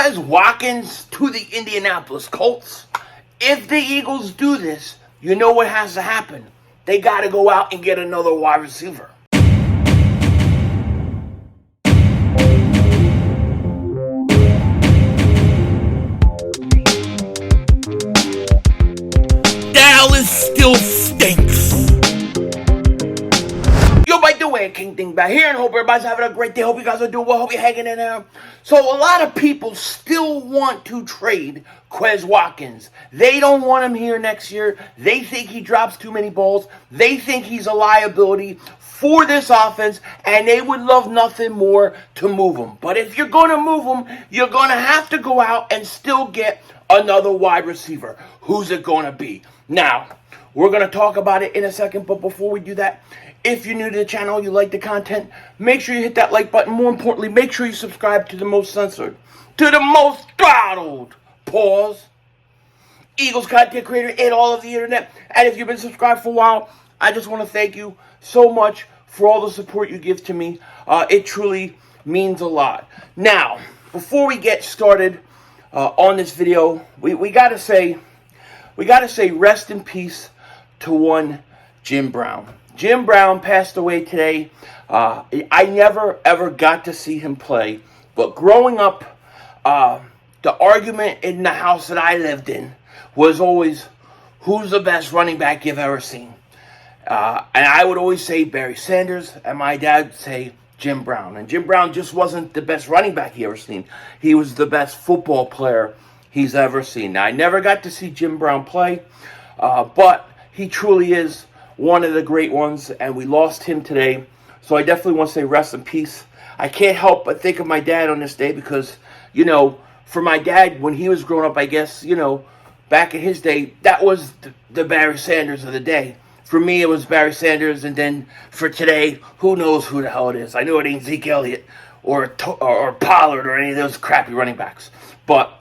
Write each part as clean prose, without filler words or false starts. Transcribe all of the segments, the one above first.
Quez Watkins to the Indianapolis Colts. If the Eagles do this, you know what has to happen. They got to go out and get another wide receiver. Dallas still stinks. Yo, by the way, King Dingbat here, and hope everybody's having a great day. Hope you guys are doing well. Hope you're hanging in there. So a lot of people still want to trade Quez Watkins. They don't want him here next year. They think he drops too many balls. They think he's a liability for this offense, and they would love nothing more to move him. But if you're going to move him, you're going to have to go out and still get another wide receiver. Who's it going to be? Now, we're going to talk about it in a second, but before we do that, if you're new to the channel, you like the content, make sure you hit that like button. More importantly, make sure you subscribe to the most censored, to the most throttled, pause, Eagles content creator in all of the internet. And if you've been subscribed for a while, I just want to thank you so much for all the support you give to me. It truly means a lot. Now, before we get started on this video, we gotta say rest in peace to one Jim Brown. Jim Brown passed away today. I never, ever got to see him play. But growing up, the argument in the house that I lived in was always, who's the best running back you've ever seen? And I would always say Barry Sanders, and my dad would say Jim Brown. And Jim Brown just wasn't the best running back he ever seen. He was the best football player he's ever seen. Now, I never got to see Jim Brown play, but he truly is one of the great ones, and we lost him today. So I definitely want to say rest in peace. I can't help but think of my dad on this day because, for my dad, when he was growing up, I guess, back in his day, that was the Barry Sanders of the day. For me, it was Barry Sanders, and then for today, who knows who the hell it is. I know it ain't Zeke Elliott or Pollard or any of those crappy running backs. But,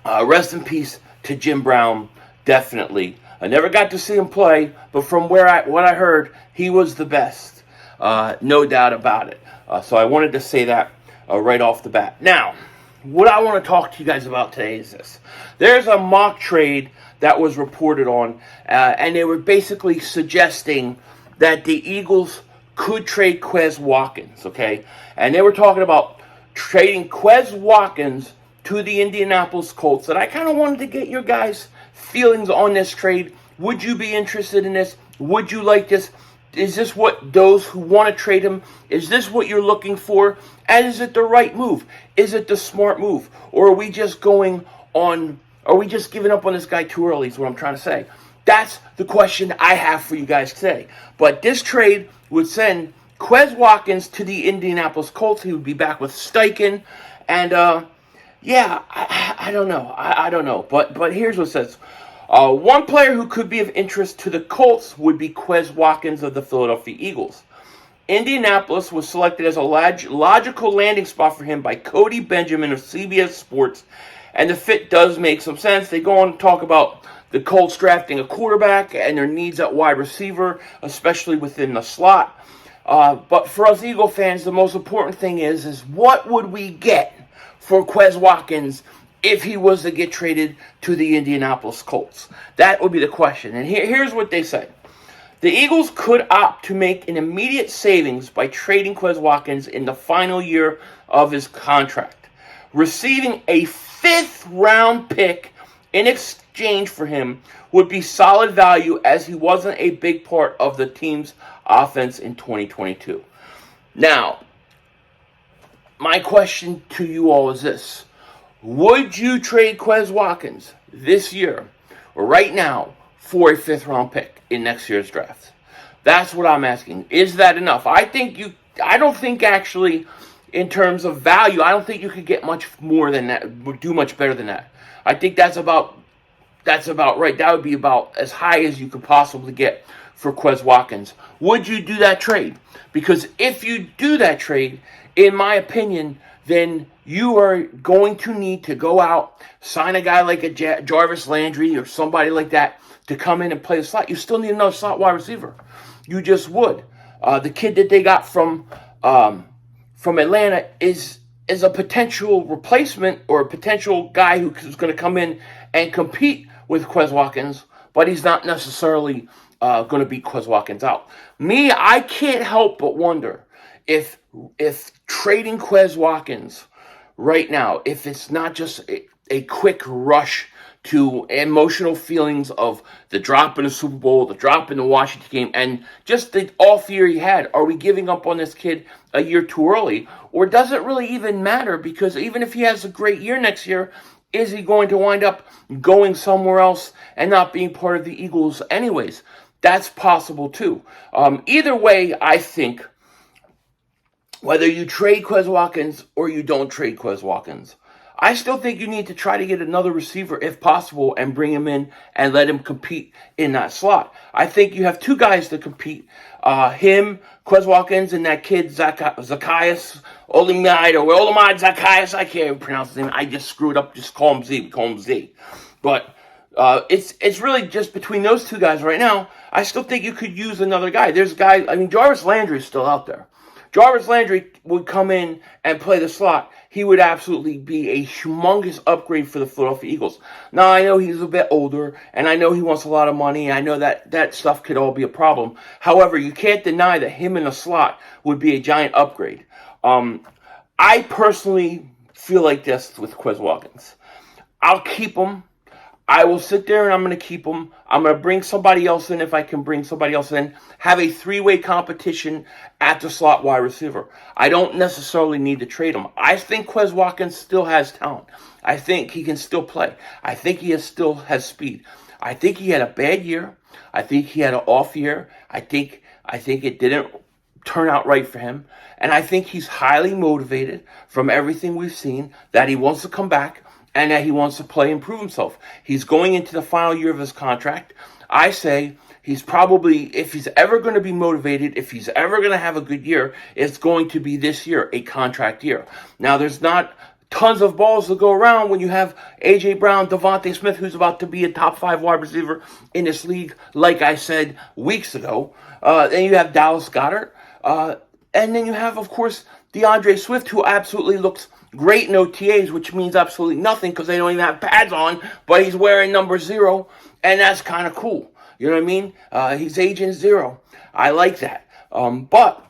rest in peace to Jim Brown, definitely. I never got to see him play, but from what I heard, he was the best. No doubt about it. So I wanted to say that right off the bat. Now, what I want to talk to you guys about today is this. There's a mock trade that was reported on, and they were basically suggesting that the Eagles could trade Quez Watkins, okay? And they were talking about trading Quez Watkins to the Indianapolis Colts. And I kind of wanted to get your guys' feelings on this trade. Would you be interested in this? Would you like this? Is this what those who want to trade him, is this what you're looking for? And is it the right move? Is it the smart move? Or are we just giving up on this guy too early is what I'm trying to say. That's the question I have for you guys today. But this trade would send Quez Watkins to the Indianapolis Colts. He would be back with Steichen. And, I don't know. I don't know. But here's what it says. One player who could be of interest to the Colts would be Quez Watkins of the Philadelphia Eagles. Indianapolis was selected as a logical landing spot for him by Cody Benjamin of CBS Sports, and the fit does make some sense. They go on to talk about the Colts drafting a quarterback and their needs at wide receiver, especially within the slot. But for us Eagle fans, the most important thing is what would we get for Quez Watkins if he was to get traded to the Indianapolis Colts? That would be the question. And here's what they say. The Eagles could opt to make an immediate savings by trading Quez Watkins in the final year of his contract, receiving a 5th-round pick in exchange for him would be solid value as he wasn't a big part of the team's offense in 2022. Now, my question to you all is this. Would you trade Quez Watkins this year, or right now, for a 5th-round pick in next year's draft? That's what I'm asking. Is that enough? I don't think actually, in terms of value, I don't think you could get much more than that, do much better than that. I think that's about right. That would be about as high as you could possibly get for Quez Watkins. Would you do that trade? Because if you do that trade, in my opinion, then you are going to need to go out, sign a guy like a Jarvis Landry or somebody like that to come in and play the slot. You still need another slot wide receiver. You just would. The kid that they got from Atlanta is is a potential replacement or a potential guy who's going to come in and compete with Quez Watkins, but he's not necessarily going to beat Quez Watkins out. I can't help but wonder if trading Quez Watkins right now, if it's not just a quick rush to emotional feelings of the drop in the Super Bowl, the drop in the Washington game, and just the off year he had. Are we giving up on this kid a year too early? Or does it really even matter? Because even if he has a great year next year, is he going to wind up going somewhere else and not being part of the Eagles anyways? That's possible too. Either way, I think whether you trade Quez Watkins or you don't trade Quez Watkins, I still think you need to try to get another receiver if possible and bring him in and let him compete in that slot. I think you have two guys to compete. Him, Quez Watkins, and that kid Zacchaeus Olamide Zacchaeus. I can't even pronounce his name. I just screwed up. Just call him Z. We call him Z. But it's really just between those two guys right now. I still think you could use another guy. There's guys. I mean, Jarvis Landry is still out there. Jarvis Landry would come in and play the slot. He would absolutely be a humongous upgrade for the Philadelphia Eagles. Now, I know he's a bit older, and I know he wants a lot of money. I know that stuff could all be a problem. However, you can't deny that him in the slot would be a giant upgrade. I personally feel like this with Quez Watkins. I'll keep him. I will sit there and I'm going to keep him. I'm going to bring somebody else in if I can bring somebody else in. Have a three-way competition at the slot wide receiver. I don't necessarily need to trade him. I think Quez Watkins still has talent. I think he can still play. I think he still has speed. I think he had a bad year. I think he had an off year. I think it didn't turn out right for him. And I think he's highly motivated from everything we've seen that he wants to come back and that he wants to play and prove himself. He's going into the final year of his contract. I say he's probably, if he's ever going to be motivated, if he's ever going to have a good year, it's going to be this year, a contract year. Now, there's not tons of balls to go around when you have A.J. Brown, Devontae Smith, who's about to be a top 5 wide receiver in this league, like I said weeks ago. Then you have Dallas Goedert. And then you have, of course, DeAndre Swift, who absolutely looks great in OTAs, which means absolutely nothing because they don't even have pads on, but he's wearing number 0, and that's kind of cool. You know what I mean? He's Agent 0. I like that. But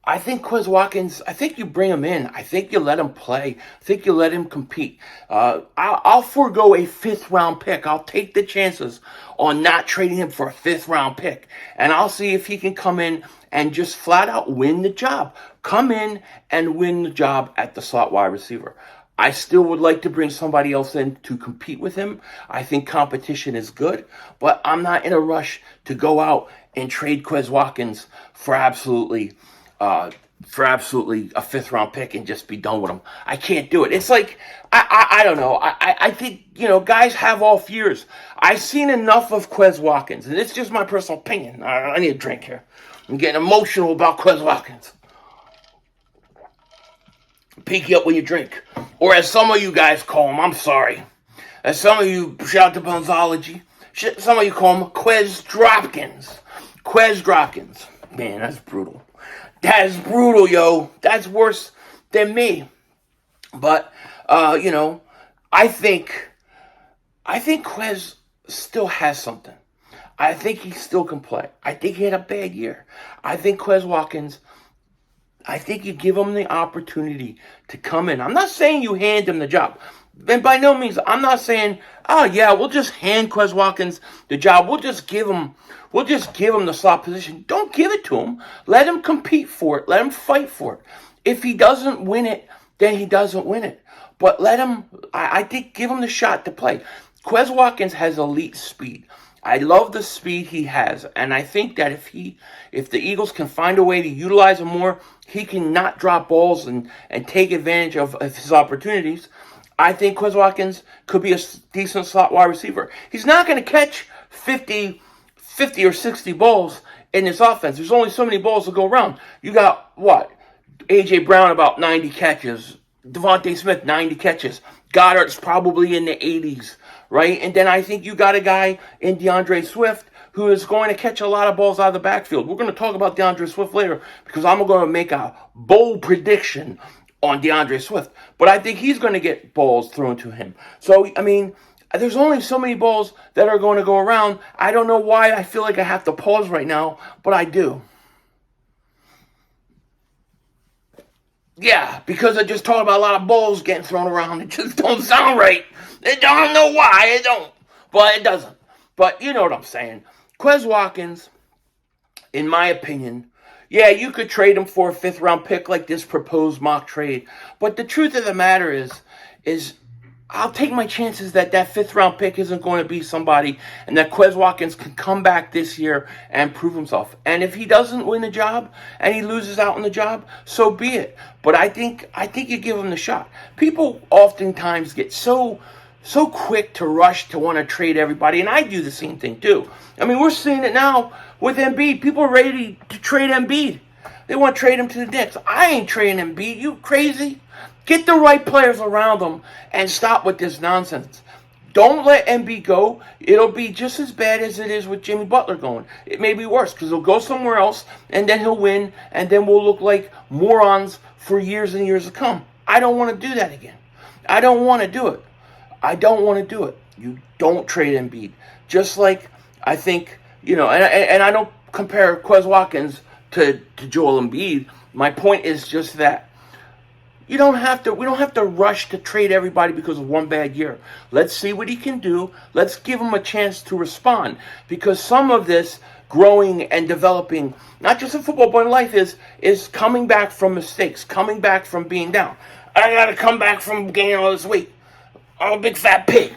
I think Quez Watkins, I think you bring him in. I think you let him play. I think you let him compete. I'll forego a 5th-round pick. I'll take the chances on not trading him for a 5th-round pick. And I'll see if he can come in and just flat out win the job. Come in and win the job at the slot wide receiver. I still would like to bring somebody else in to compete with him. I think competition is good, but I'm not in a rush to go out and trade Quez Watkins for absolutely a 5th-round pick and just be done with him. I can't do it. It's like, I don't know. I think, guys have off years. I've seen enough of Quez Watkins, and it's just my personal opinion. I need a drink here. I'm getting emotional about Quez Watkins. Peek up when you drink. Or as some of you guys call him, I'm sorry. As some of you, shout out to Bonzology, some of you call him Quez Dropkins. Quez Dropkins. Man, that's brutal. That's brutal, yo. That's worse than me. But, I think Quez still has something. I think he still can play. I think he had a bad year. I think Quez Watkins, I think you give him the opportunity to come in. I'm not saying you hand him the job. And by no means, I'm not saying, oh yeah, we'll just hand Quez Watkins the job. We'll just give him the slot position. Don't give it to him. Let him compete for it. Let him fight for it. If he doesn't win it, then he doesn't win it. But let him, I think, give him the shot to play. Quez Watkins has elite speed. I love the speed he has, and I think that if the Eagles can find a way to utilize him more, he can not drop balls and take advantage of his opportunities. I think Quez Watkins could be a decent slot wide receiver. He's not going to catch 50 or 60 balls in this offense. There's only so many balls to go around. You got, A.J. Brown about 90 catches. Devontae Smith, 90 catches. Goddard's probably in the 80s, right? And then I think you got a guy in DeAndre Swift who is going to catch a lot of balls out of the backfield. We're going to talk about DeAndre Swift later because I'm going to make a bold prediction on DeAndre Swift. But I think he's going to get balls thrown to him. So, I mean, there's only so many balls that are going to go around. I don't know why I feel like I have to pause right now, but I do. Yeah, because I just talked about a lot of balls getting thrown around. It just don't sound right. I don't know why it don't. But it doesn't. But you know what I'm saying. Quez Watkins, in my opinion, yeah, you could trade him for a 5th-round pick like this proposed mock trade. But the truth of the matter is I'll take my chances that 5th-round pick isn't going to be somebody, and that Quez Watkins can come back this year and prove himself. And if he doesn't win the job and he loses out on the job, so be it. But I think you give him the shot. People oftentimes get so quick to rush to want to trade everybody, and I do the same thing too. I mean, we're seeing it now with Embiid. People are ready to trade Embiid. They want to trade him to the Knicks. I ain't trading Embiid. You crazy? Get the right players around him and stop with this nonsense. Don't let Embiid go. It'll be just as bad as it is with Jimmy Butler going. It may be worse because he'll go somewhere else and then he'll win and then we'll look like morons for years and years to come. I don't want to do that again. I don't want to do it. I don't want to do it. You don't trade Embiid. Just like I think, you know, and I don't compare Quez Watkins to Joel Embiid. My point is just that we don't have to rush to trade everybody because of one bad year. Let's see what he can do. Let's give him a chance to respond. Because some of this growing and developing, not just in football, but in life, is coming back from mistakes, coming back from being down. I got to come back from gaining all this weight. I'm a big fat pig.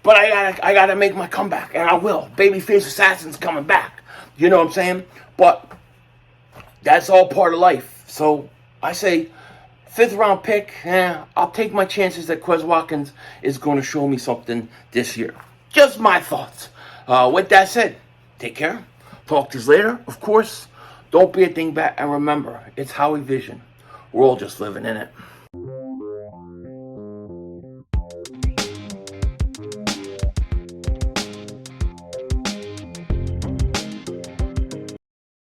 But I gotta make my comeback, and I will. Babyface Assassin's coming back. You know what I'm saying? But that's all part of life. So I say 5th-round pick, I'll take my chances that Quez Watkins is going to show me something this year. Just my thoughts. With that said, take care. Talk to you later. Of course, don't be a dingbat, and remember, it's Howie Vision. We're all just living in it.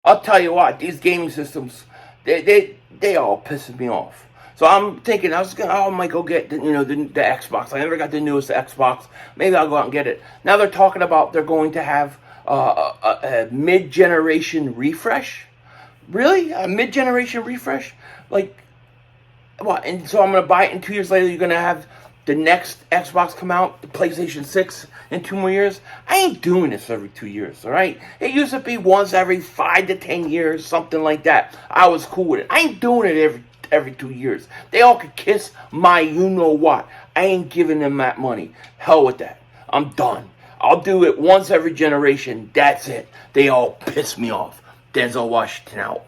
I'll tell you what, these gaming systems, they all pissing me off. So I'm thinking, I might go get the Xbox. I never got the newest Xbox. Maybe I'll go out and get it. Now they're talking about they're going to have a mid-generation refresh. Really? A mid-generation refresh? Like, what? And so I'm going to buy it, and 2 years later you're going to have the next Xbox come out, the PlayStation 6, in 2 more years. I ain't doing this every 2 years, all right? It used to be once every 5 to 10 years, something like that. I was cool with it. I ain't doing it every 2 years. They all could kiss my you-know-what. I ain't giving them that money. Hell with that. I'm done. I'll do it once every generation. That's it. They all piss me off. Denzel Washington out.